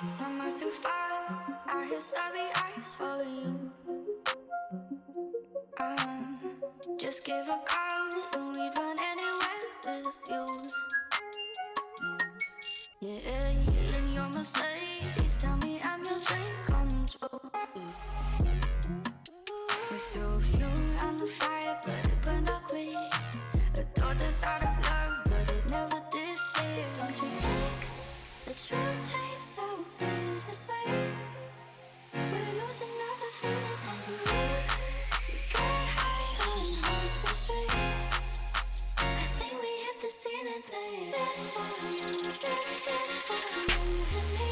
Summer through fire, I hear starry eyes follow you. Just give a call and we'd run anywhere with a fuse. Yeah, and you're Mercedes, tell me I'm your dream come true. We threw fuel on the fire, but it burned out quick. Adored the thought of love, but it never did stay. Don't you think the truth tastes so bittersweet? We're losing all the feeling that we get high on the streets. I think we hit the ceiling, babe. Death for you, death for you and me.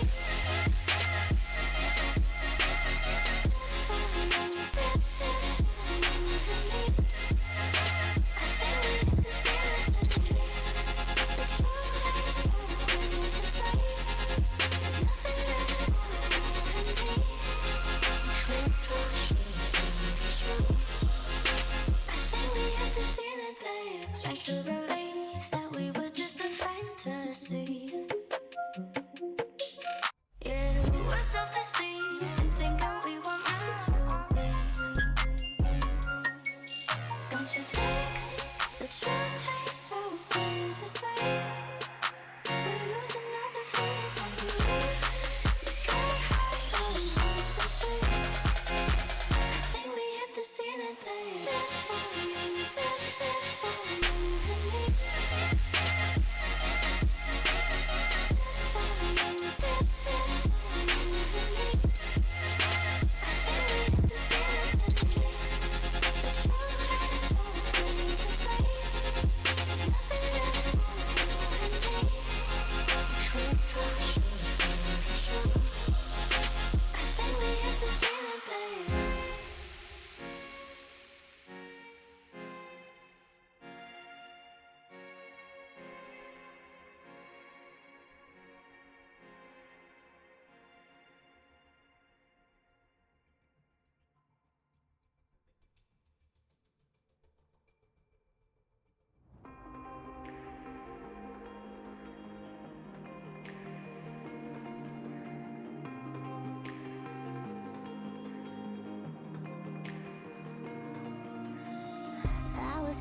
Strange to believe that we were just a fantasy. Yeah, we're self-deceived and thinking we were meant to be. Don't you think the truth tastes so bittersweet? We're losing all the feeling that we get high on the streets. I think we hit the ceiling, babe. Death for you, death for you and me.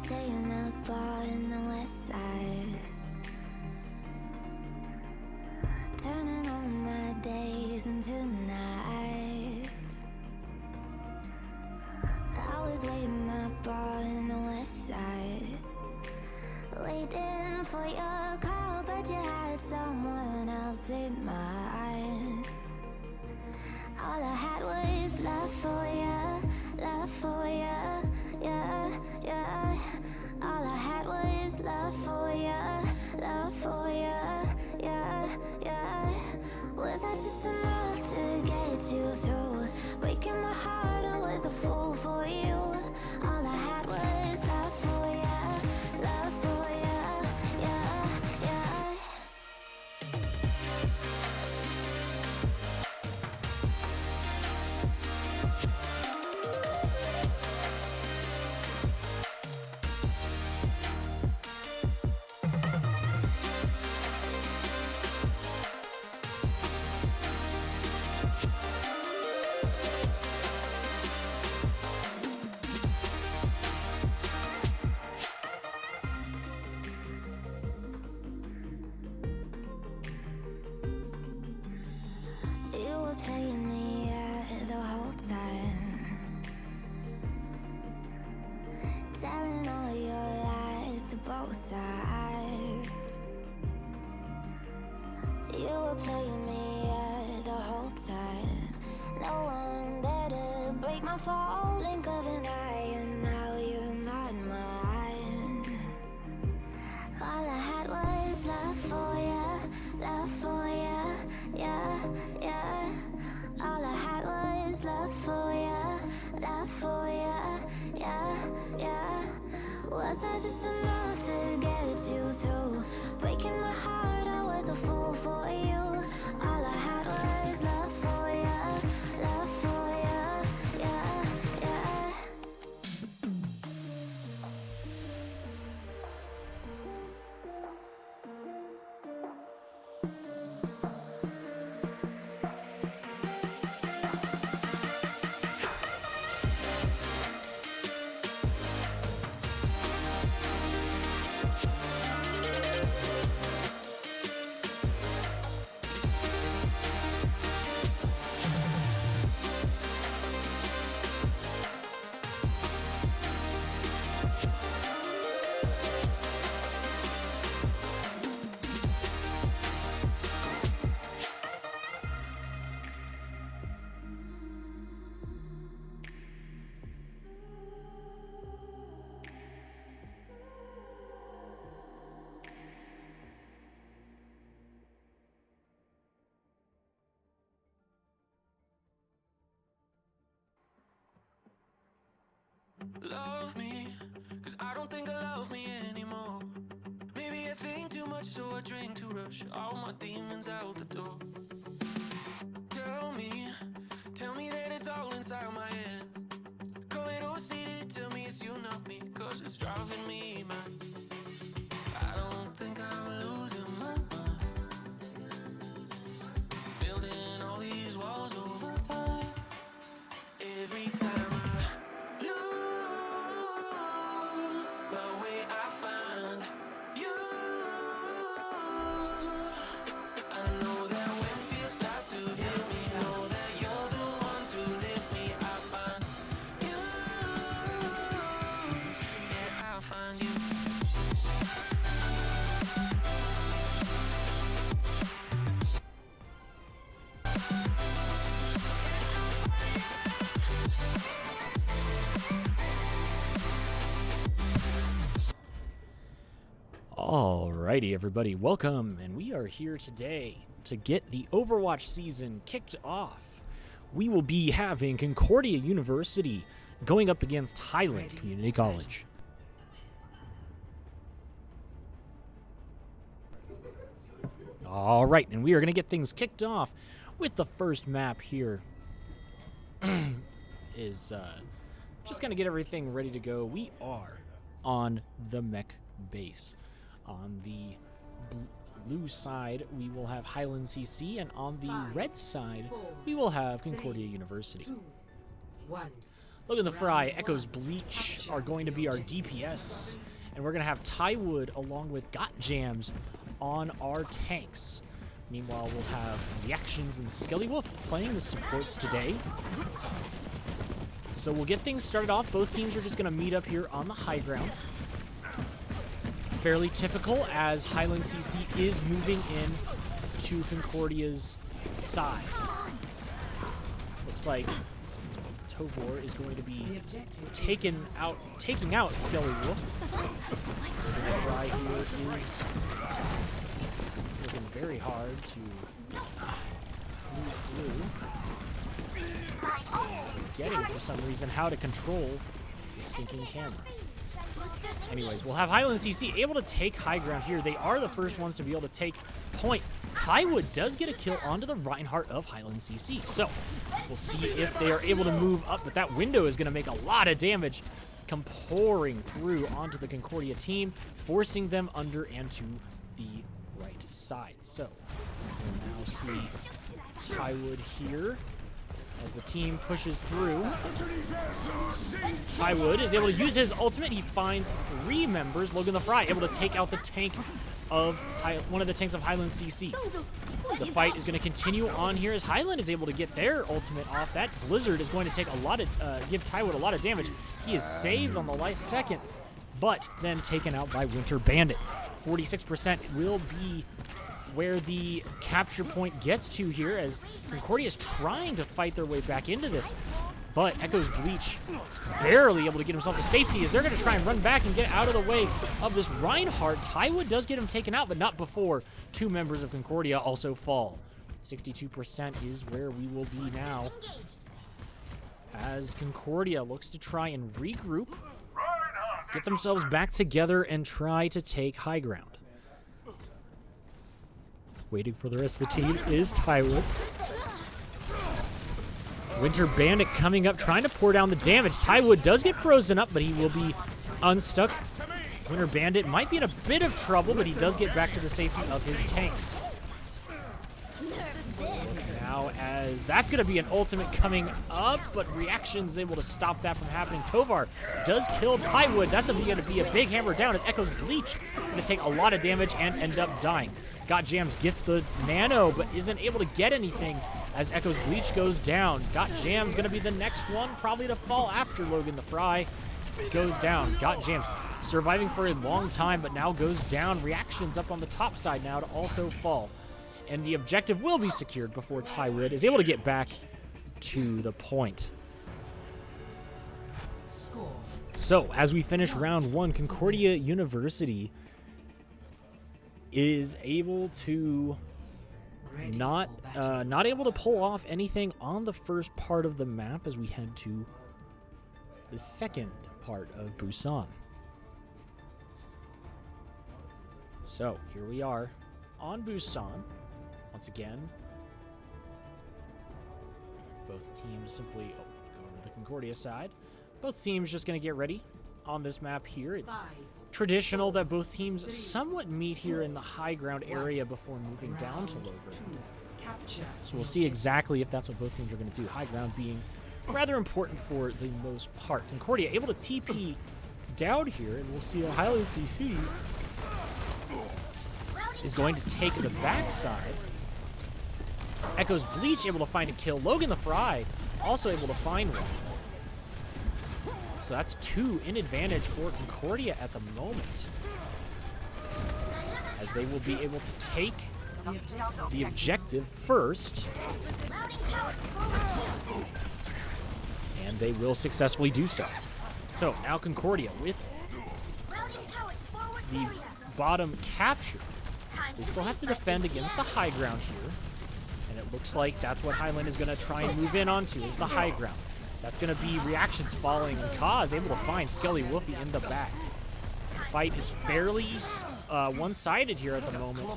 Staying up all in the west side, turning on my days into nights. I was waiting up all in the west side, waiting for your call, but you had someone else in mind. All I had was love for you, love for you, yeah, yeah. All I had was love for you, love for you, yeah, yeah. Was I just enough to get you through? Breaking my heart, I was a fool for you. All I had was love for you, love for you, yeah, yeah. You were playing me the whole time, telling all your lies to both sides. You were playing me the whole time. No one there to break my fall, blink of an eye, and now you're not mine. All I had was love for you, love for you, yeah, yeah. All I had was love for you, love for you, yeah, yeah. Was I just enough to get you through? Breaking my heart, I was a fool for you. All I had was love for you, love for you, yeah, yeah. Love me, cause I don't think I love me anymore. Maybe I think too much, so I drink to rush all my demons out the door. Tell me that it's all inside my head. Call it OCD, tell me it's you, not me, cause it's driving me mad. I don't think I'm losing my mind. Building all these walls over time. Every time I lose my way, I find you. I know that when fears start to hit me, know that you're the one to lift me. I find you. Yeah, I find you. Alrighty, everybody, welcome, and we are here today to get the Overwatch season kicked off. We will be having Concordia University going up against Highland Community College. Alright, and we are going to get things kicked off with the first map here. Is just going to get everything ready to go. We are on the mech base. On the blue side, we will have Highland CC, and on the red side, we will have Concordia University. Logan the Fry, Echoes Bleach are going to be our DPS, and we're going to have Tywood along with Got Jams on our tanks. Meanwhile, we'll have Reactions and Skelly Wolf playing the supports today. So we'll get things started off. Both teams are just going to meet up here on the high ground. Fairly typical, as Highland CC is moving in to Concordia's side. Looks like Tovor is going to be taking out Skelly Wolf. The Fry here is working very hard to move through. Forgetting for some reason how to control the stinking camera. Anyways, we'll have Highland CC able to take high ground here. They are the first ones to be able to take point. Tywood does get a kill onto the Reinhardt of Highland CC. So we'll see if they are able to move up, but that window is going to make a lot of damage, come pouring through onto the Concordia team, forcing them under and to the right side. So we'll now see Tywood here. As the team pushes through, Tywood is able to use his ultimate. He finds 3 members. Logan the Fry able to take out the tank of one of the tanks of Highland CC. The fight is going to continue on here as Highland is able to get their ultimate off. That Blizzard is going to take a lot of give Tywood a lot of damage. He is saved on the last second, but then taken out by Winter Bandit. 46% will be where the capture point gets to here, as Concordia is trying to fight their way back into this. But Echoes Bleach barely able to get himself to safety, as they're going to try and run back and get out of the way of this Reinhardt. Tywood does get him taken out, but not before 2 members of Concordia also fall. 62% is where we will be now, as Concordia looks to try and regroup, get themselves back together, and try to take high ground. Waiting for the rest of the team is Tywood. Winter Bandit coming up, trying to pour down the damage. Tywood does get frozen up, but he will be unstuck. Winter Bandit might be in a bit of trouble, but he does get back to the safety of his tanks. Now, as that's going to be an ultimate coming up, but Reaction's able to stop that from happening. Tovar does kill Tywood. That's going to be a big hammer down, as Echoes Bleach going to take a lot of damage and end up dying. Got Jams gets the nano, but isn't able to get anything as Echoes Bleach goes down. Got Jams going to be the next one, probably to fall after Logan the Fry goes down. Got Jams surviving for a long time, but now goes down. Reactions up on the top side now to also fall. And the objective will be secured before Tywood is able to get back to the point. So, as we finish round 1, Concordia University is able to not able to pull off anything on the first part of the map as we head to the second part of Busan. So, here we are on Busan. Once again, both teams simply go over to the Concordia side. Both teams just going to get ready on this map here. It's traditional that both teams somewhat meet here in the high ground area before moving down to low ground. So we'll see exactly if that's what both teams are going to do. High ground being rather important for the most part. Concordia able to TP down here, and we'll see that Highland CC is going to take the backside. Echo's Bleach able to find a kill. Logan the Fry also able to find one. So that's 2 in advantage for Concordia at the moment, as they will be able to take the objective first. And they will successfully do so. So now Concordia with the bottom capture. They still have to defend against the high ground here. And it looks like that's what Highland is going to try and move in onto, is the high ground. That's going to be reactions falling, and Kaz able to find Skelly Wolfie in the back. The fight is fairly one-sided here at the moment.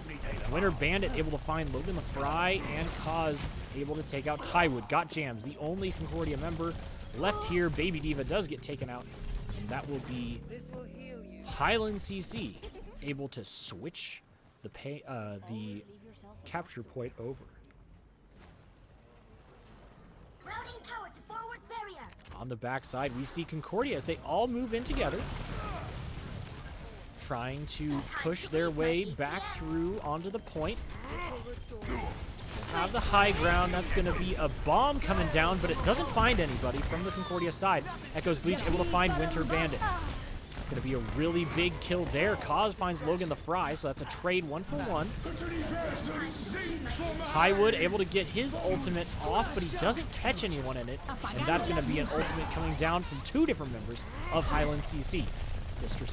Winter Bandit able to find Logan the Fry, and Kaz able to take out Tywood. Got Jams, the only Concordia member left here. Baby Diva does get taken out, and that will be Highland CC able to switch the capture point over. On the backside, we see Concordia as they all move in together, trying to push their way back through onto the point. Have the high ground. That's going to be a bomb coming down, but it doesn't find anybody from the Concordia side. Echo's Bleach able to find Winter Bandit. It's going to be a really big kill there. Kaz finds Logan the Fry, so that's a trade 1-for-1. Tywood able to get his ultimate off, but he doesn't catch anyone in it, and that's going to be an ultimate coming down from 2 different members of Highland CC. Mr.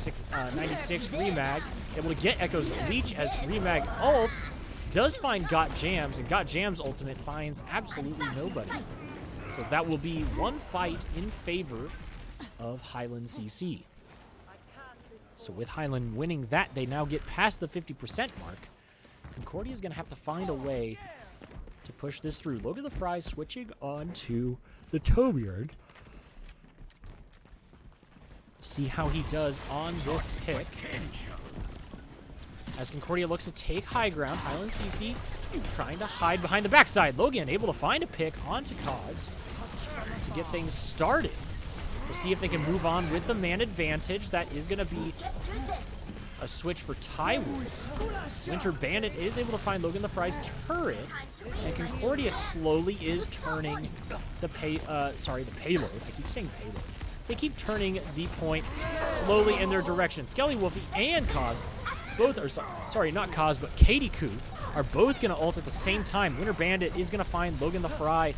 96 Remag able to get Echo's Bleach as Remag ults, does find Got Jams, and Got Jams ultimate finds absolutely nobody. So that will be one fight in favor of Highland CC. So with Highland winning that, they now get past the 50% mark. Concordia is going to have to find a way to push this through. Logan the Fry switching on to the Tobyard. See how he does on this pick. As Concordia looks to take high ground, Highland CC trying to hide behind the backside. Logan able to find a pick onto Kaz to get things started. We'll see if they can move on with the man advantage. That is going to be a switch for Tywood. Winter Bandit is able to find Logan the Fry's turret, and Concordia slowly is turning the payload. I keep saying payload. They keep turning the point slowly in their direction. Skelly Wolfie and Kaz, both are, sorry, not Kaz, but Katie Koo, are both going to ult at the same time. Winter Bandit is going to find Logan the Fry,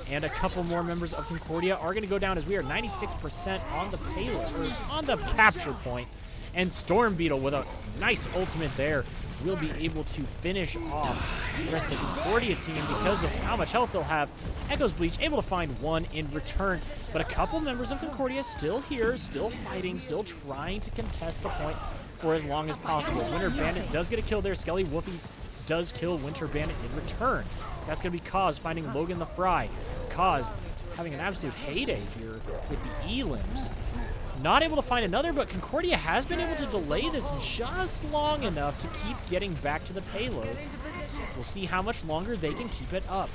and a couple more members of Concordia are going to go down as we are 96% on the payload, or on the capture point. And Storm Beetle with a nice ultimate there will be able to finish off the rest of the Concordia team because of how much health they'll have. Echo's Bleach able to find one in return, but a couple members of Concordia still here, still fighting, still trying to contest the point for as long as possible. Winter Bandit does get a kill there. Skelly Wolfie does kill Winter Bandit in return. That's going to be Kaz finding Logan the Fry. Kaz having an absolute heyday here with the E-limbs. Not able to find another, but Concordia has been able to delay this just long enough to keep getting back to the payload. We'll see how much longer they can keep it up.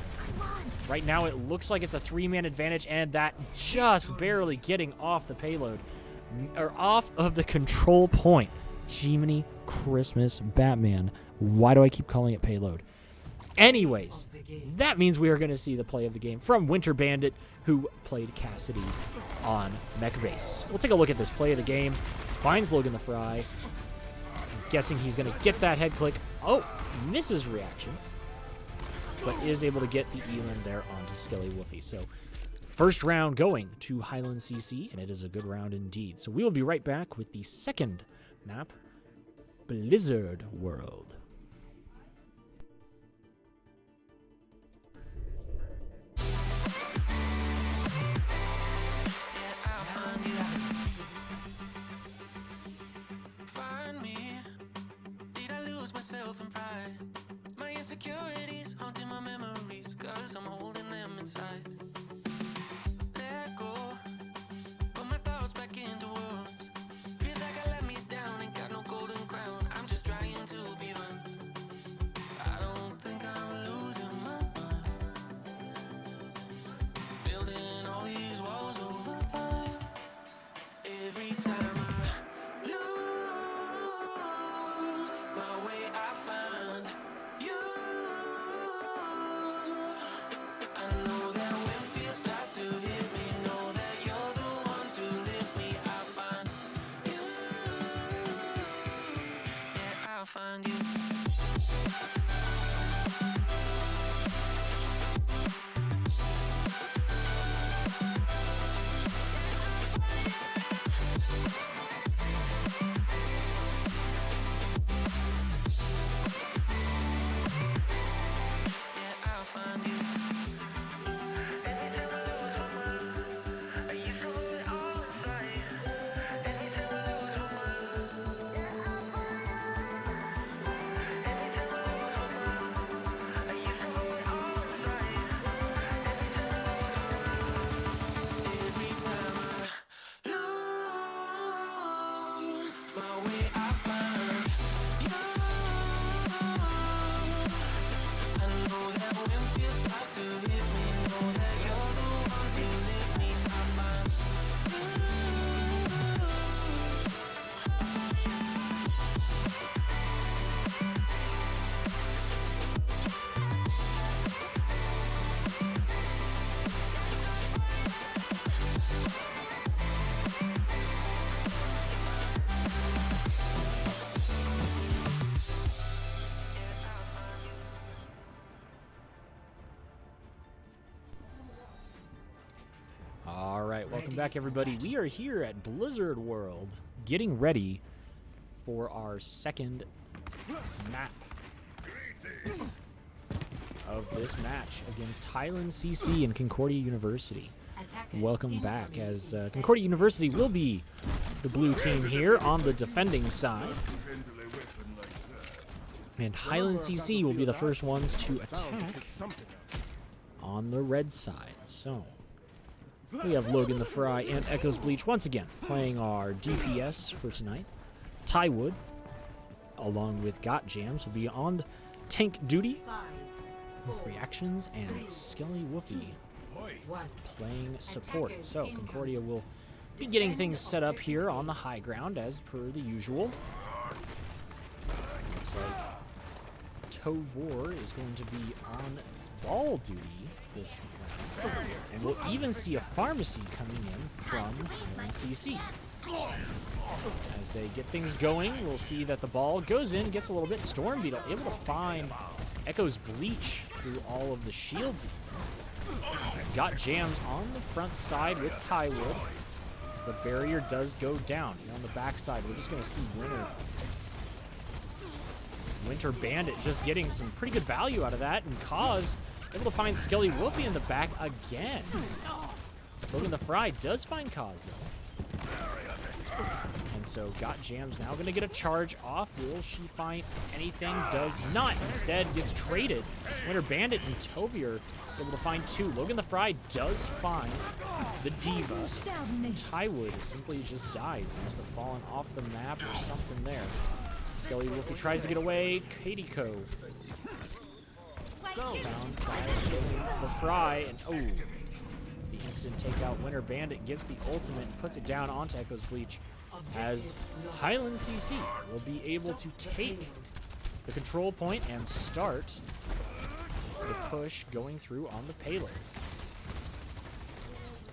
Right now, it looks like it's a 3-man advantage, and that just barely getting off the payload, or off of the control point. Jiminy Christmas Batman. Why do I keep calling it payload? Anyways, that means we are going to see the play of the game from Winter Bandit, who played Cassidy on mech base. We'll take a look at this play of the game. Finds Logan the Fry. I'm guessing he's going to get that head click. Oh, misses reactions, but is able to get the Elan there onto Skelly Wolfie. So first round going to Highland CC, and it is a good round indeed. So we will be right back with the second map, Blizzard World. right, welcome back, everybody. We are here at Blizzard World, getting ready for our second map of this match against Highland CC and Concordia University. Welcome back, as Concordia University will be the blue team here on the defending side. And Highland CC will be the first ones to attack on the red side. So we have Logan the Fry and Echoes Bleach once again playing our DPS for tonight. Tywood, along with Got Jams, will be on tank duty. Reactions and Skelly Woofy playing support. So Concordia will be getting things set up here on the high ground as per the usual. Looks like Tovor is going to be on ball duty this round. And we'll even see a pharmacy coming in from NECC. As they get things going, we'll see that the ball goes in, gets a little bit. Storm Beetle able to find Echo's Bleach through all of the shields. Got Jams on the front side with Tywood. As the barrier does go down. And on the back side, we're just going to see Winter Bandit just getting some pretty good value out of that. And Cause able to find Skelly Woofy in the back again. Logan the Fry does find Cause, though. And so Got Jams now going to get a charge off. Will she find anything? Does not. Instead gets traded. Winter Bandit and Toby are able to find two. Logan the Fry does find the Diva. Tywood simply just dies. He must have fallen off the map or something there. Skelly Woofy tries to get away. Katie Co. Found by the Fry. And oh, the instant takeout. Winter Bandit gets the ultimate and puts it down onto Echo's Bleach, as Highland CC will be able to take the control point and start the push going through on the payload.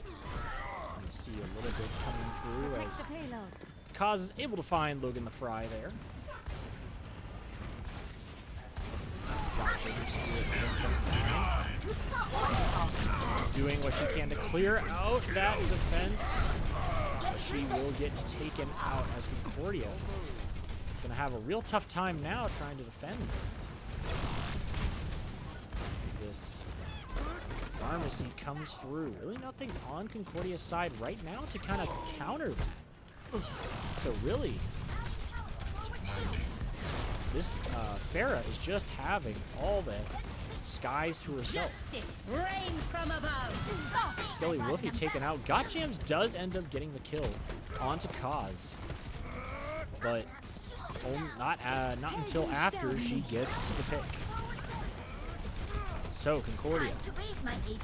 You see a little bit coming through as Kaz is able to find Logan the Fry there. Doing what she can to clear out that defense. She will get taken out as Concordia is going to have a real tough time now trying to defend this. As this pharmacy comes through. Really nothing on Concordia's side right now to kind of counter that. So really, this Farah is just having all the skies to herself. Rains from above. Skelly Woofy taken out. Got Jams does end up getting the kill onto Cause, but not until after she gets the pick. So Concordia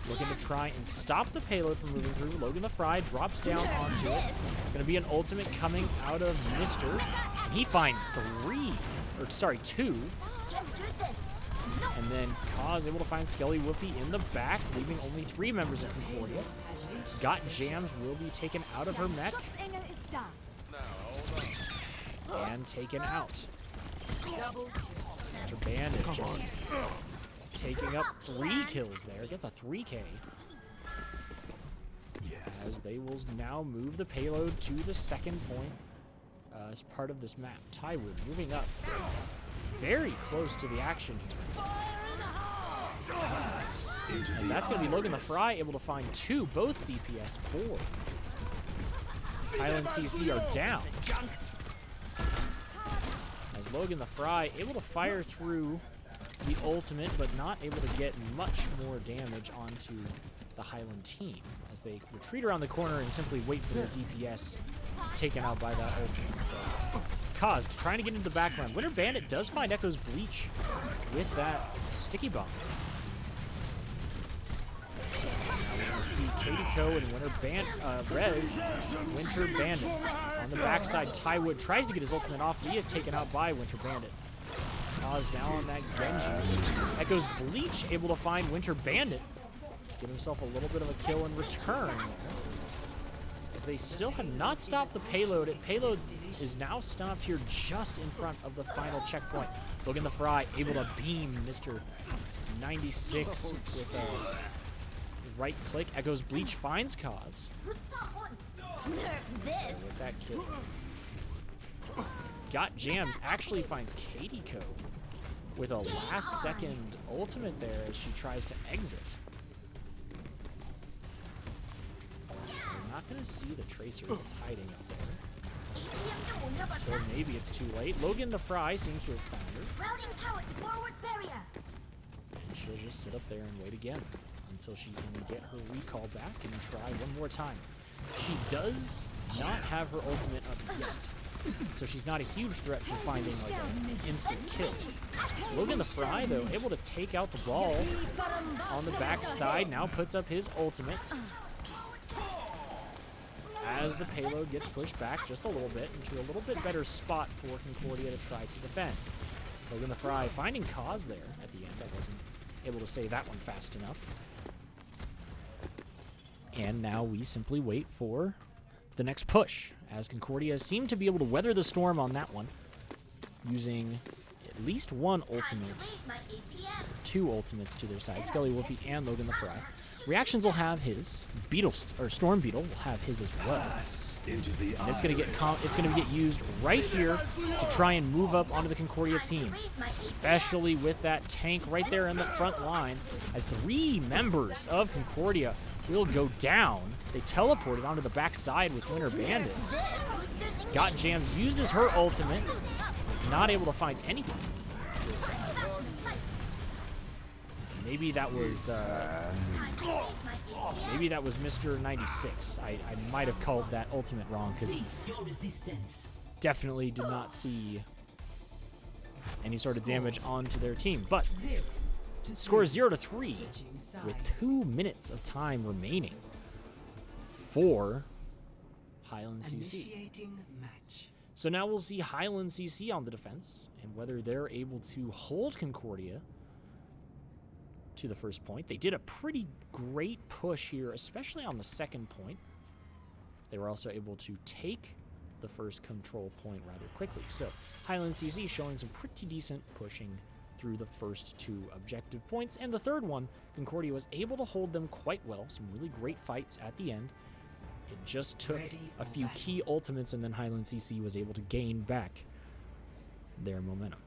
looking to try and stop the payload from moving through. Logan the Fry drops down onto it. It's going to be an ultimate coming out of Mr. He finds two. And then Cause able to find Skelly Woofy in the back, leaving only 3 members of Concordia. Got Jams will be taken out of her mech and taken out. Winter Bandit just taking up 3 kills there. Gets a 3K. Yes. As they will now move the payload to the second point as part of this map. Tywood moving up very close to the action here. And that's going to be Logan the Fry able to find 2, both DPS 4. Highland CC are down. As Logan the Fry able to fire through the ultimate, but not able to get much more damage onto the Highland team as they retreat around the corner and simply wait for their DPS taken out by that ultimate. So Kaz trying to get into the background. Winter Bandit does find Echo's Bleach with that sticky bomb. Now we're going to see Katie Co and Winter Bandit on the backside. Tywood tries to get his ultimate off, but he is taken out by Winter Bandit. Kaz now on that Genji. Echo's Bleach able to find Winter Bandit. Get himself a little bit of a kill in return there. As they still have not stopped the payload. Payload is now stopped here just in front of the final checkpoint. Logan the Fry able to beam Mr. 96 with a right click. Echo's Bleach finds Cause. Nerf this. With that kill. Got Jams actually finds Katiko with a last second ultimate there as she tries to exit. We're not going to see the Tracer that's hiding up there. So maybe it's too late. Logan the Fry seems to have found her. Routing power to forward barrier. And she'll just sit up there and wait again until she can get her recall back and try one more time. She does not have her ultimate up yet. So she's not a huge threat for finding like an instant kill. Logan the Fry, though, able to take out the ball on the backside, now puts up his ultimate. As the payload gets pushed back just a little bit into a little bit better spot for Concordia to try to defend. Logan the Fry finding Cause there at the end. I wasn't able to say that one fast enough. And now we simply wait for the next push, as Concordia seemed to be able to weather the storm on that one, using at least one ultimate, two ultimates to their side. Skelly Wolfie and Logan the Fry. Reactions will have his. Storm Beetle will have his as well. And it's gonna get used right here to try and move up onto the Concordia team, especially with that tank right there in the front line, as 3 members of Concordia will go down. They teleported onto the backside with Winter Bandit. Got Jams uses her ultimate. Is not able to find anything. Maybe that was Mr. 96. I might have called that ultimate wrong because definitely did not see any sort of damage onto their team. But score 0-3 with 2 minutes of time remaining for Highland CC. So now we'll see Highland CC on the defense and whether they're able to hold Concordia to the first point. They did a pretty great push here, especially on the second point. They were also able to take the first control point rather quickly. So Highland CC showing some pretty decent pushing through the first 2 objective points. And the third one, Concordia was able to hold them quite well. Some really great fights at the end. It just took a few key ultimates, and then Highland CC was able to gain back their momentum.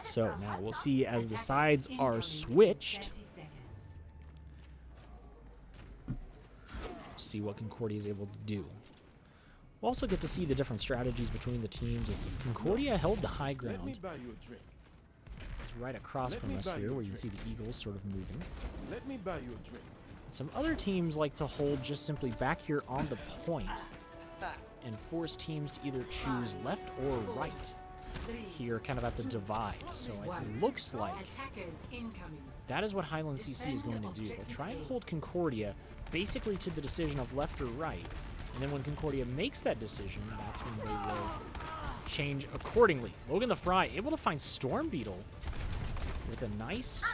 So now we'll see as the sides are switched. See what Concordia is able to do. We'll also get to see the different strategies between the teams as Concordia held the high ground. It's right across from us here where you can see the Eagles sort of moving. Let me buy you a drink. Some other teams like to hold just simply back here on the point and force teams to either choose left or right here kind of at the divide. So it looks like that is what Highland CC is going to do. They'll try and hold Concordia basically to the decision of left or right. And then when Concordia makes that decision, that's when they will change accordingly. Logan the Fry able to find Storm Beetle with a nice,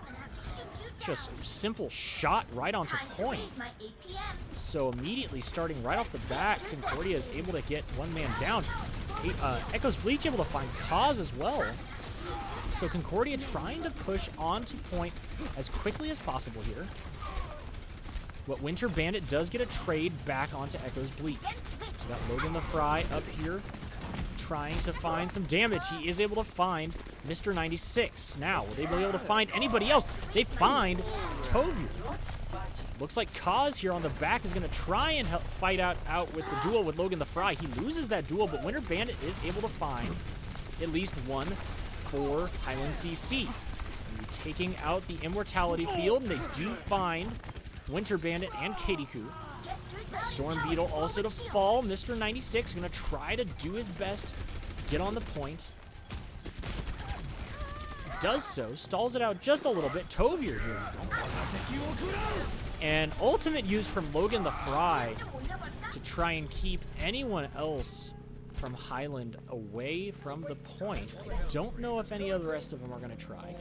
just simple shot right onto point. So immediately starting right off the bat, Concordia is able to get one man down. Echo's Bleach able to find Cause as well. So Concordia trying to push onto point as quickly as possible here. But Winter Bandit does get a trade back onto Echo's Bleach. So got Logan the Fry up here trying to find some damage. He is able to find Mr. 96. Now, will they be able to find anybody else? They find Tovu. Looks like Cause here on the back is going to try and help fight out with the duel with Logan the Fry. He loses that duel, but Winter Bandit is able to find at least one for Highland CC. And taking out the Immortality Field, and they do find Winter Bandit and Katiko. Storm Beetle also to fall. Mr. 96 going to try to do his best, get on the point. Does so, stalls it out just a little bit. Tovir here. And ultimate used from Logan the Fry to try and keep anyone else from Highland away from the point. I don't know if any of the rest of them are going to try.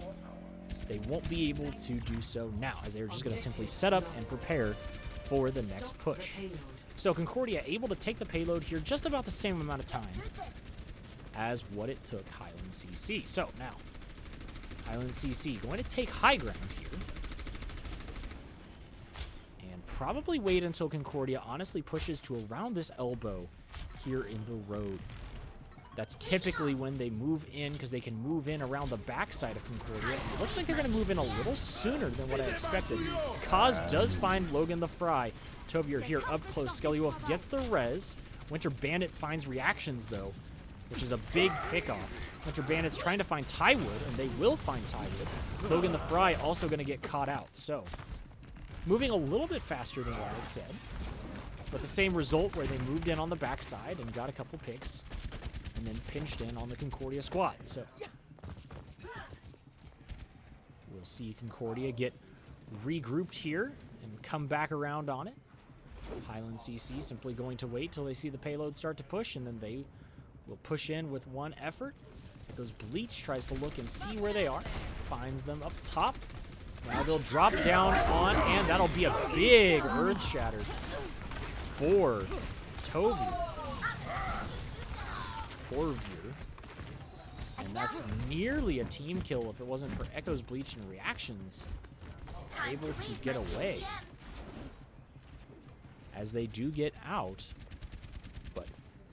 They won't be able to do so now, as they're just going to simply set up and prepare for the next push. So Concordia able to take the payload here just about the same amount of time. as what it took Highland CC. So now, Highland CC going to take high ground here. And probably wait until Concordia honestly pushes to around this elbow here in the road. That's typically when they move in, because they can move in around the backside of Concordia. It looks like they're going to move in a little sooner than what I expected. Kaz does find Logan the Fry. Tovier here up close. Skelly Wolf gets the res. Winter Bandit finds reactions, though, which is a big pickoff. Winter Bandit's trying to find Tywood, and they will find Tywood. Logan the Fry also going to get caught out. So, moving a little bit faster than what I said, but the same result where they moved in on the backside and got a couple picks, and then pinched in on the Concordia squad. So, we'll see Concordia get regrouped here and come back around on it. Highland CC simply going to wait till they see the payload start to push, and then they will push in with one effort. Goes Bleach, tries to look and see where they are. Finds them up top. Now they'll drop down on, and that'll be a big Earth Shatter for Tovier. And that's nearly a team kill if it wasn't for Echo's Bleach and reactions. Able to get away. As they do get out, but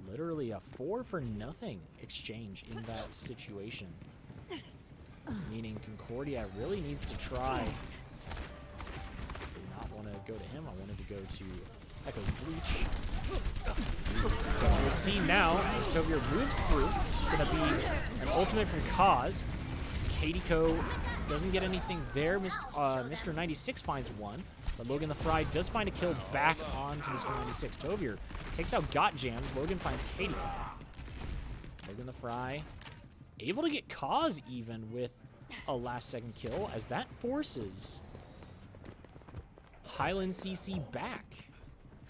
literally a 4-for-0 exchange in that situation. Meaning Concordia really needs to try. Did not want to go to him. I wanted to go to Echo's Bleach. We'll see now as Tovier moves through. It's going to be an ultimate from Kaz. Katiko doesn't get anything there. Mr. 96 finds one. But Logan the Fry does find a kill back onto Mr. 96. Tovier takes out Got Jams. Logan finds Katie. Logan the Fry able to get Kaz even with a last-second kill, as that forces Highland CC back.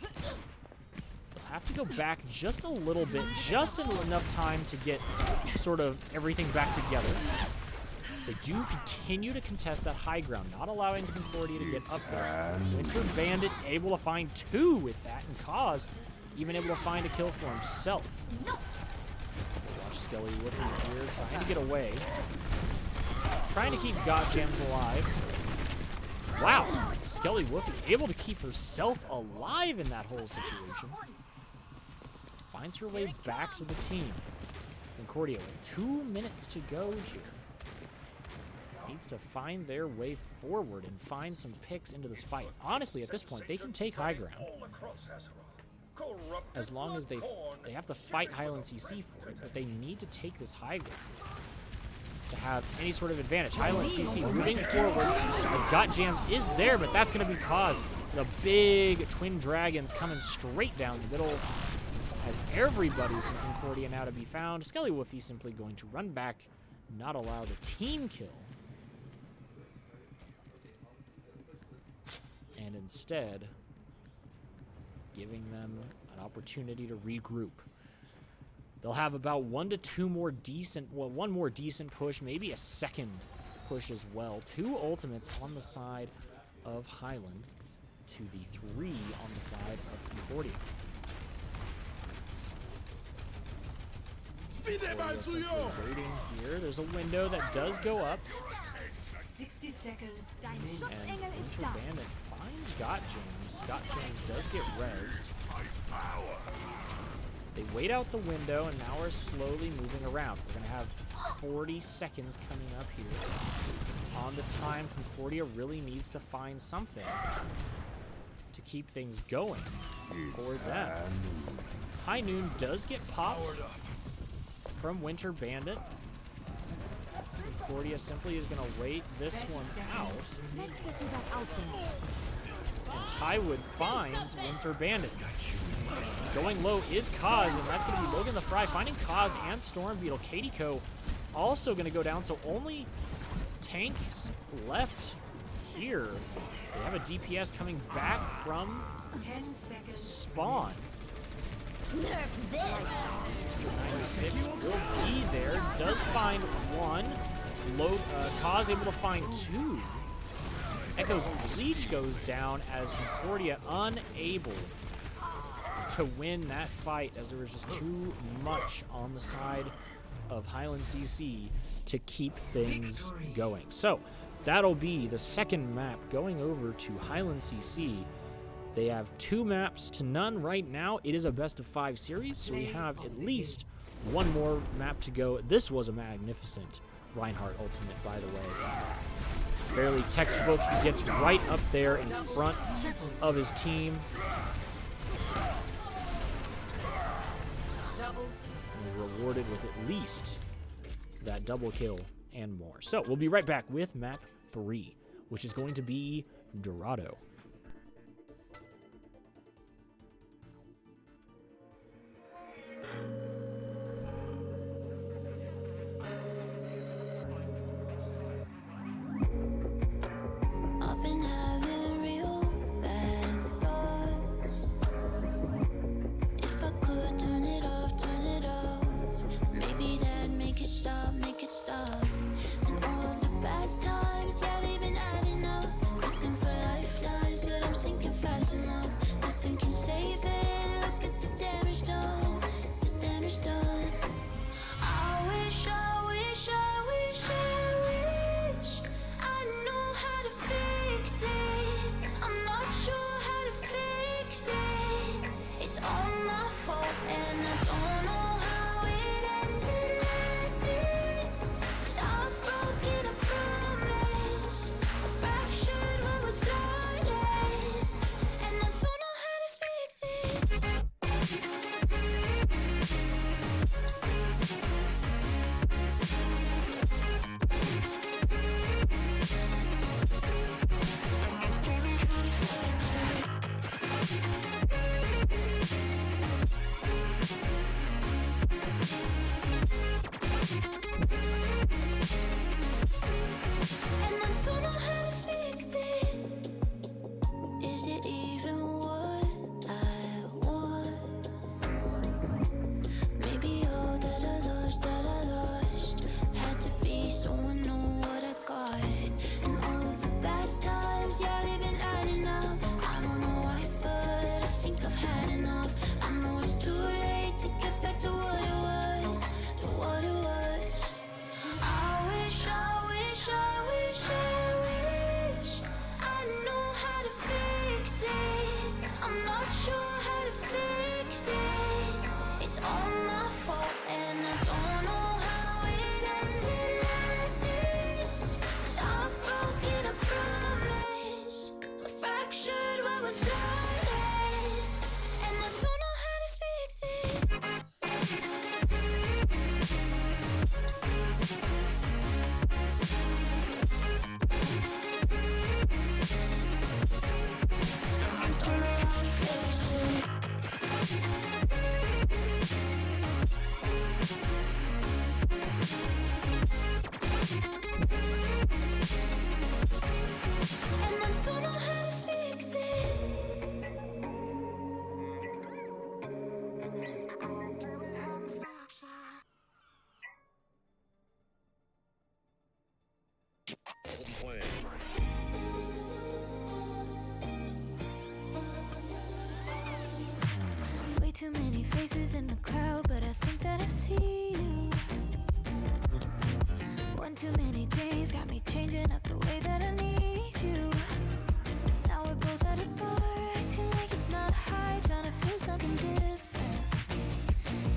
They'll have to go back just a little bit, just enough time to get sort of everything back together. They do continue to contest that high ground, not allowing Concordia to get up there. Winter Bandit able to find two with that, and Kaz even able to find a kill for himself. Watch Skelly looking here, trying to get away. Trying to keep Got Jams alive. Wow, Skelly Woofy able to keep herself alive in that whole situation. Finds her way back to the team. Concordia with 2 minutes to go here. Needs to find their way forward and find some picks into this fight. Honestly, at this point, they can take high ground. As long as they have to fight Highland CC for it, but they need to take this high ground to have any sort of advantage. Highland CC moving forward as Got Jams is there, but that's going to be Kaz. The big Twin Dragons coming straight down the middle. Has everybody from Concordia now to be found. Skelly Woofy simply going to run back, not allow the team kill. And instead, giving them an opportunity to regroup. They'll have about one more decent push, maybe a second push as well. 2 ultimates on the side of Highland to the 3 on the side of Concordia. Waiting here. There's a window that does go up. 60 seconds. And Winter Bandit finds Got Jams. Got Jams does get rezzed. They wait out the window, and now we're slowly moving around. We're going to have 40 seconds coming up here. On the time, Concordia really needs to find something to keep things going for them. High Noon does get popped from Winter Bandit. Concordia simply is going to wait this one out. Let's get to that outfit. And Tywood finds Winter Bandit. Going low is Kaz, and that's going to be Logan the Fry finding Kaz and Storm Beetle. Katiko also going to go down, so only tanks left here. They have a DPS coming back from 10 seconds. spawn. Nerf this. Mr. 96 will be there. Does find one. Kaz able to find 2. Echo's Bleach goes down as Concordia unable to win that fight, as there was just too much on the side of Highland CC to keep things going. So that'll be the second map going over to Highland CC. They have 2 maps to none right now. It is a best of 5 series, so we have at least one more map to go. This was a magnificent Reinhardt ultimate, by the way. Fairly textbook. He gets right up there in front of his team. And is rewarded with at least that double kill and more. So we'll be right back with map 3, which is going to be Dorado. I've been having real bad thoughts. If I could turn it off, maybe that'd make it stop, And all of the bad times, yeah, they've been adding up. Looking for lifelines, but I'm sinking fast enough. Nothing can save it, look at the damage done, I wish I knew how to fix it. I'm not sure how to fix it. It's all my fault and I don't know how it ended like this. 'Cause I've broken a promise, I fractured what was flawless, and I don't know how to fix it. And I don't know how to fix it. Is it even what I want? Maybe all that I lost had to be so I know what I got. And all of the bad times, yeah, they've been adding up. I don't know why, but I think I've had enough. I know it's too late to get back to what it was, I wish I knew how to fix it. I'm not sure how to fix it. It's all my fault and I don't know how it ended like this. 'Cause I've broken a promise, I fractured what was flawless, and I don't know how to fix it. And I don't know how to fix it. Way too many faces in the crowd, but I think that I see you. One too many days got me changing up the way that I need you. Now we're both at a bar, acting like it's not hard, trying to feel something different.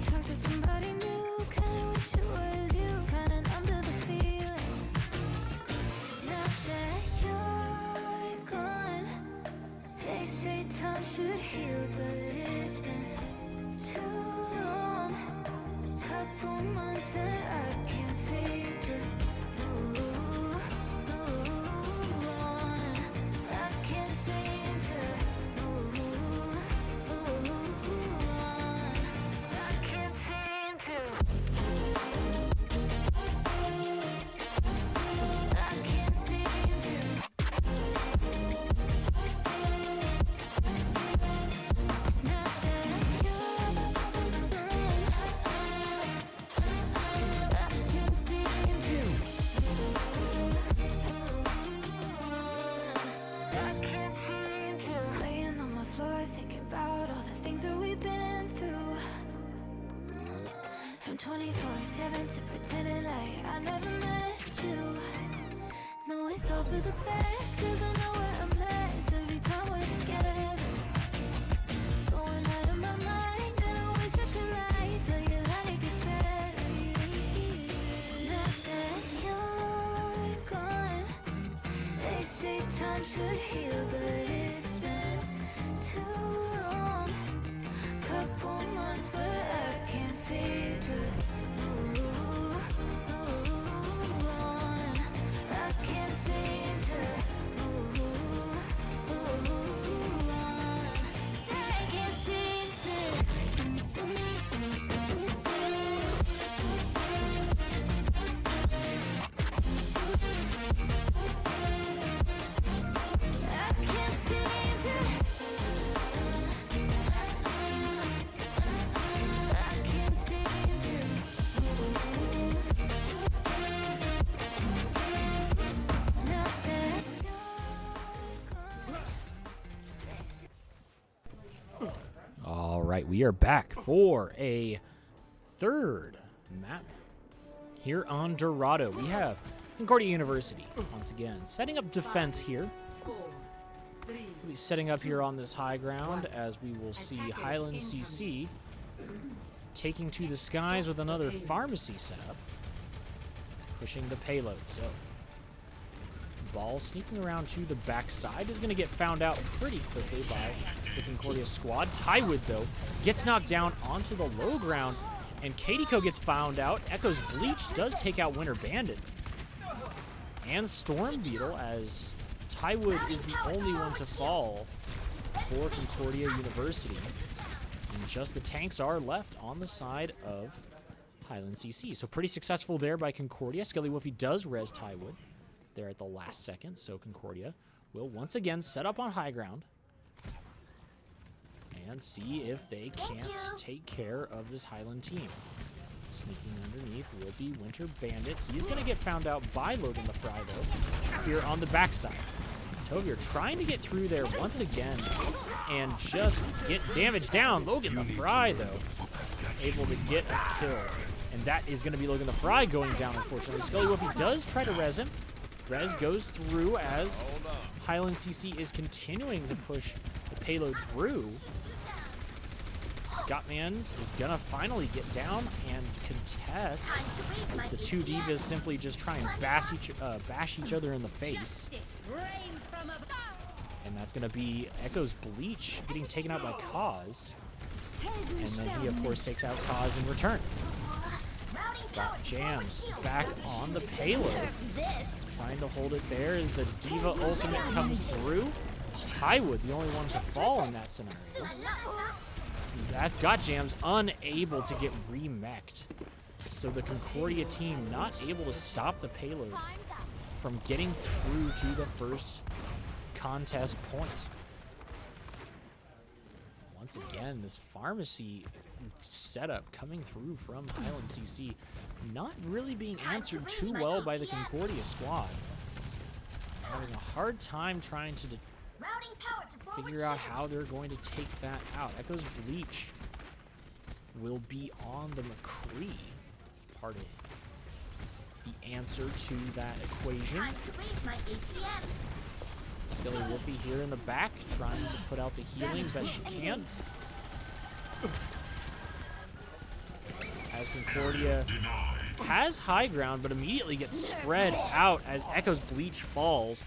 Talk to somebody new, kinda wish it was you, kinda numb to the feeling. Now that you're gone, they say time should heal, but it's been too long. Couple months and I can't seem to move on. I can't seem to move on. I can't seem to. I can't seem to. trying to pretend it like I never met you. No, it's all for the best, cause I know we're a mess every time we're together. Going out of my mind, and I wish I could lie, tell you that it gets better. Now that you're gone, they say time should heal, but it's been too long. Couple months where I can't seem to move on. I can't seem to move on. I can't seem to. I can't seem to. I can't seem to move. Now that you're gone. All right, we are back for a third map here on Dorado. We have Concordia University once again setting up defense here. 4, 3, We'll be setting up here on this high ground as we will see Highland CC taking to the skies with another pharmacy setup, pushing the payload. So, ball sneaking around to the backside is going to get found out pretty quickly by the Concordia squad. Tywood, though, gets knocked down onto the low ground, and Katiko gets found out. Echo's Bleach does take out Winter Bandit. And Storm Beetle, as Tywood is the only one to fall for Concordia University. And just the tanks are left on the side of Highland CC. So pretty successful there by Concordia. Skelly Woofy does res Tywood there at the last second. So Concordia will once again set up on high ground and see if they can't take care of this Highland team. Sneaking underneath will be Winter Bandit. He's going to get found out by Logan the Fry, though, here on the backside. Tovier trying to get through there once again and just get damage down. Logan the Fry, though, able to get a kill. And that is going to be Logan the Fry going down, unfortunately. Scully Woofy does try to res him. Res goes through as Highland CC is continuing to push the payload through. Gotmans is gonna finally get down and contest as the two divas simply just try and bash each other in the face. And that's gonna be Echo's Bleach getting taken out by Kaz. And then he, of course, takes out Kaz in return. Got Jams back on the payload. Trying to hold it there as the Diva ultimate comes through. Tywood, the only one to fall in that scenario. That's got Jams unable to get remech'd. So the Concordia team not able to stop the payload from getting through to the first contest point. Once again, this pharmacy setup coming through from Highland CC not really being answered too well by the Concordia squad. Having a hard time trying to figure out how they're going to take that out. Echo's Bleach will be on the McCree. It's part of the answer to that equation. Skelly Woofy here in the back, trying to put out the healing best she can. As Concordia has high ground, but immediately gets spread out as Echo's Bleach falls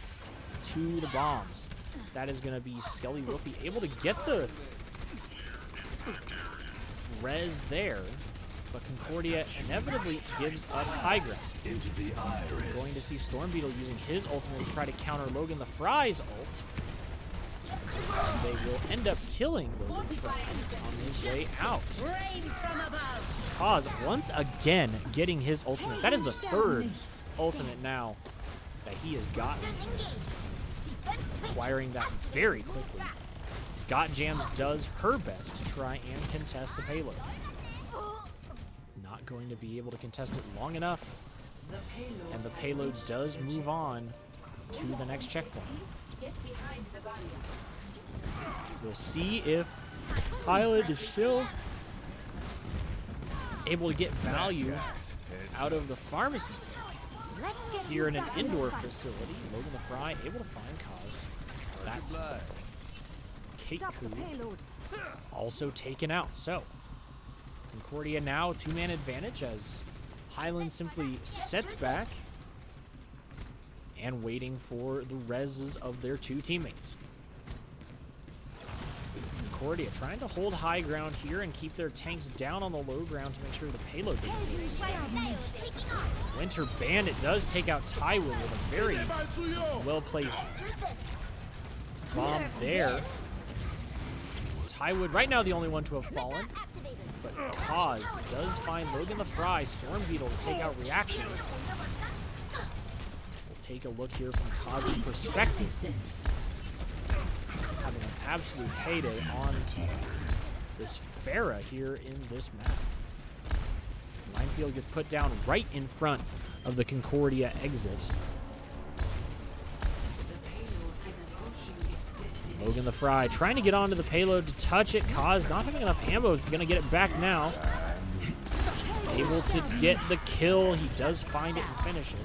to the bombs. That is going to be Skelly Woofy able to get the res there, but Concordia inevitably gives up high ground. We're going to see Storm Beetle using his ultimate to try to counter Logan the Fry's ult. And they will end up killing Logan the Fry on his way out. Kaz once again getting his ultimate. That is the third ultimate now that he has gotten. Acquiring that very quickly. Scott Jams does her best to try and contest the payload. Not going to be able to contest it long enough. And the payload does move on to the next checkpoint. We'll see if Highland is still able to get value out of the pharmacy here in an indoor facility. Logan the Fry able to find Cause. That Kate Coup also taken out. So Concordia now 2-man advantage as Highland simply sets back and waiting for the reses of their 2 teammates. Concordia trying to hold high ground here and keep their tanks down on the low ground to make sure the payload doesn't lose. Winter Bandit does take out Tywin with a very well-placed bomb there. Tywin right now the only one to have fallen, but Kaz does find Logan the Fry, Storm Beetle to take out reactions. We'll take a look here from Kaz's perspective. Having an absolute heyday on this Pharah here in this map. Minefield gets put down right in front of the Concordia exit. Logan the Fry trying to get onto the payload to touch it. Kaz not having enough ammo is going to get it back now. Able to get the kill. He does find it and finish it.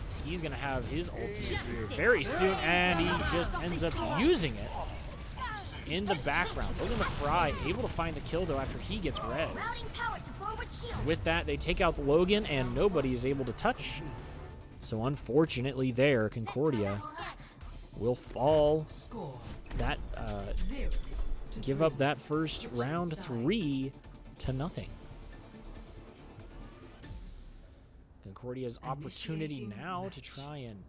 So he's going to have his ultimate here very soon, and he just ends up using it in the background. Logan the Fry able to find the kill, though, after he gets rezzed. With that, they take out the Logan, and nobody is able to touch. So unfortunately there, Concordia will fall that give up that first round 3-0. Concordia's opportunity now to try and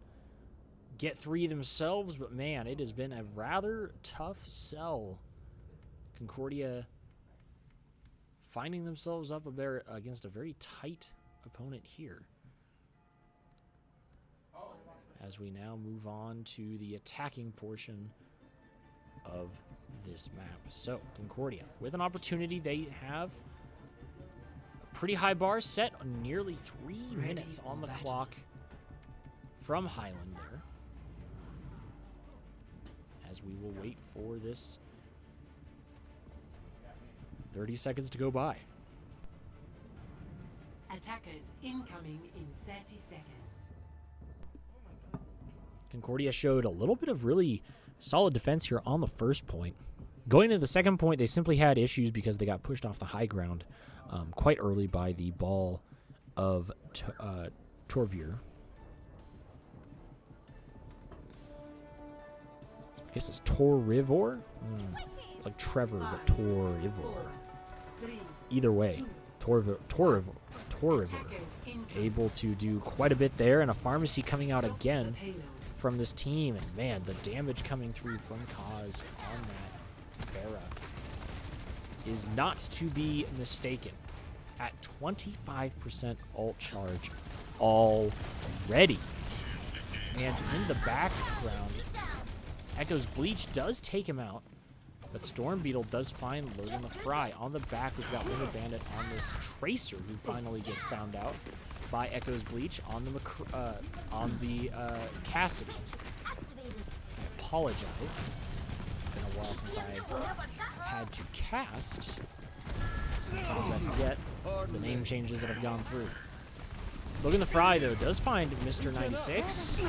get 3 themselves, but man, it has been a rather tough sell. Concordia finding themselves up there against a very tight opponent here. As we now move on to the attacking portion of this map. So, Concordia, with an opportunity, they have a pretty high bar set, nearly 3 minutes on the clock from Highland there. As we will wait for this 30 seconds to go by. Attackers incoming in 30 seconds. Concordia showed a little bit of really solid defense here on the first point. Going into the second point, they simply had issues because they got pushed off the high ground quite early by the ball of Torvir. I guess it's Torivor? It's like Trevor, but Torivor. Either way, Torivor. Able to do quite a bit there, and a pharmacy coming out again from this team, and man, the damage coming through from Kaz on that Pharah is not to be mistaken. At 25% ult charge already. And in the background, Echo's Bleach does take him out, but Storm Beetle does find Logan the Fry. On the back, we've got Winter Bandit on this Tracer, who finally gets found out by Echo's Bleach on the Cassidy. I apologize. It's been a while since I've had to cast. Sometimes I forget the name changes that have gone through. Logan the Fry, though, does find Mr. 96.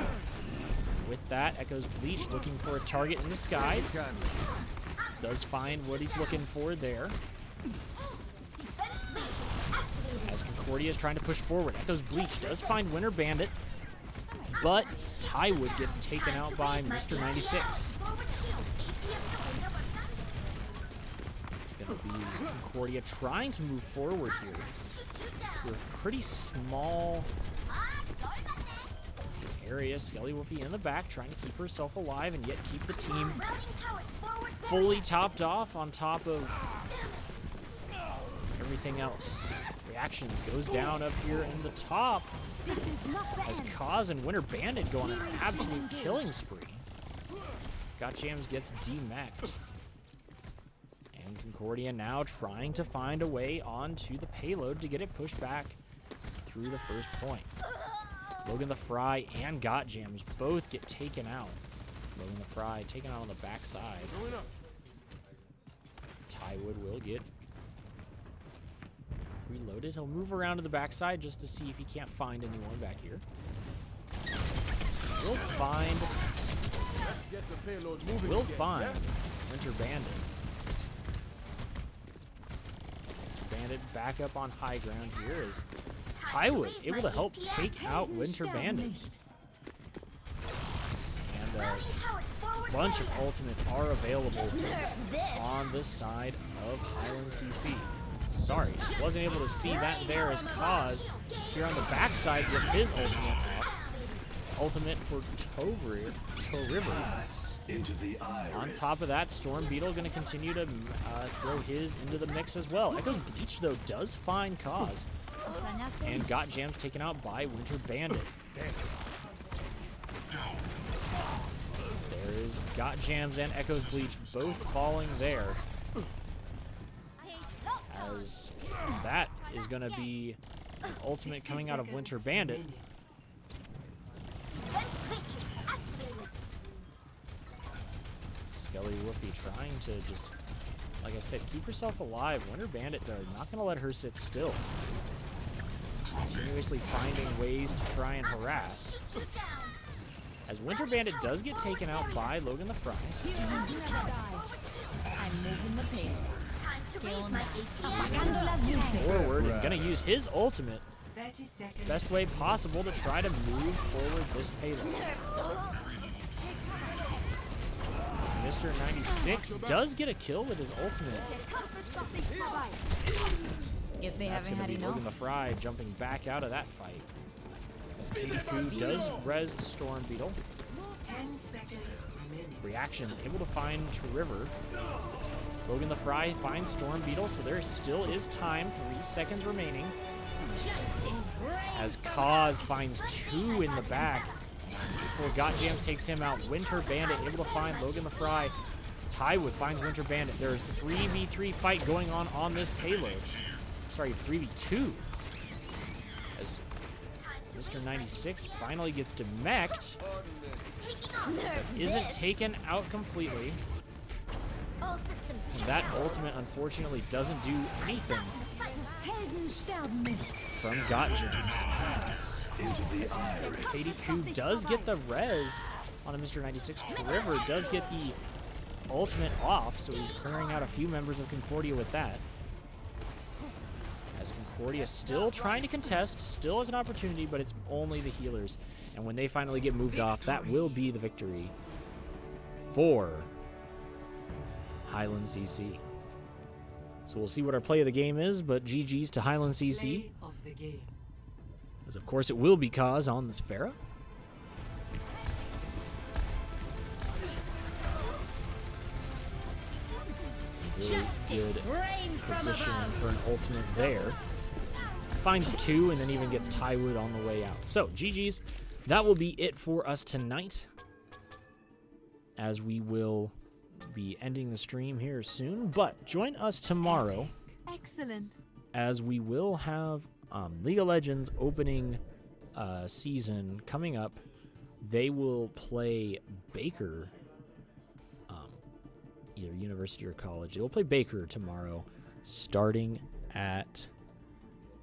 With that, Echo's Bleach looking for a target in the skies. Does find what he's looking for there. As Concordia is trying to push forward, Echo's Bleach does find Winter Bandit, but Tywood gets taken out by Mr. 96. It's going to be Concordia trying to move forward here. Through a pretty small area. Skelly Wolfie in the back, trying to keep herself alive and yet keep the team fully topped off on top of everything else. Reactions goes down up here in the top as Kaz and Winter Bandit go on an absolute killing spree. Gotchams gets demeched. And Concordia now trying to find a way onto the payload to get it pushed back through the first point. Logan the Fry and Gotchams both get taken out. Logan the Fry taken out on the backside. Tywood will get reloaded. He'll move around to the backside just to see if he can't find anyone back here. We'll find Winter Bandit. Bandit back up on high ground here is Tywood able to help take out Winter Bandit. And a bunch of ultimates are available on this side of Highland CC. Sorry, wasn't able to see that there as Kaz here on the backside gets his ultimate off. Ultimate for Toriver. On top of that, Storm Beetle going to continue to throw his into the mix as well. Echo's Bleach, though, does find Kaz. And Got Jams taken out by Winter Bandit. There is Got Jams and Echo's Bleach both falling there. As that is going to be an ultimate coming out of Winter Bandit. Skelly Woofy trying to just, like I said, keep herself alive. Winter Bandit, though, not going to let her sit still. Continuously finding ways to try and harass. As Winter Bandit does get taken out by Logan the Fry. I'm moving the payload. Forward and going to use his ultimate. Best way possible to try to move forward this payload. Mr. 96 does get a kill with his ultimate. Guess they That's haven't going had to be Logan the enough. Fry jumping back out of that fight. As KDQ does res Storm Beetle. 10 seconds remaining. Reactions able to find River. Logan the Fry finds Storm Beetle, so there still is time. 3 seconds remaining. As Kaz finds 2 in the back. Before Got Jams takes him out. Winter Bandit able to find Logan the Fry. Tywood finds Winter Bandit. There is 3v3 fight going on this payload. Sorry, 3v2. As Mr. 96 finally gets demeched. Isn't taken out completely. And that ultimate, unfortunately, doesn't do anything from Got Jams. KDQ does get the res on a Mr. 96. River does get the ultimate off, so he's clearing out a few members of Concordia with that. As Concordia still trying to contest, still has an opportunity, but it's only the healers. And when they finally get moved off, that will be the victory for Highland CC. So we'll see what our play of the game is, but GG's to Highland CC. Play of the game. As of course it will be Kaz on this Pharah. Really good position for an ultimate there. Finds 2 and then even gets Tywood on the way out. So GG's, that will be it for us tonight. As we will be ending the stream here soon, but join us tomorrow. Excellent. As we will have League of Legends opening season coming up. They will play Baker, either university or college. They will play Baker tomorrow, starting at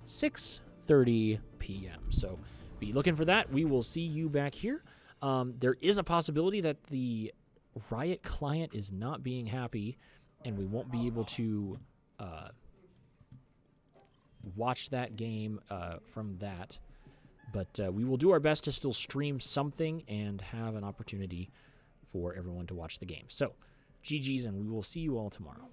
6:30 p.m. So be looking for that. We will see you back here. There is a possibility that the Riot client is not being happy, and we won't be able to watch that game from that. But we will do our best to still stream something and have an opportunity for everyone to watch the game. So, GG's, and we will see you all tomorrow.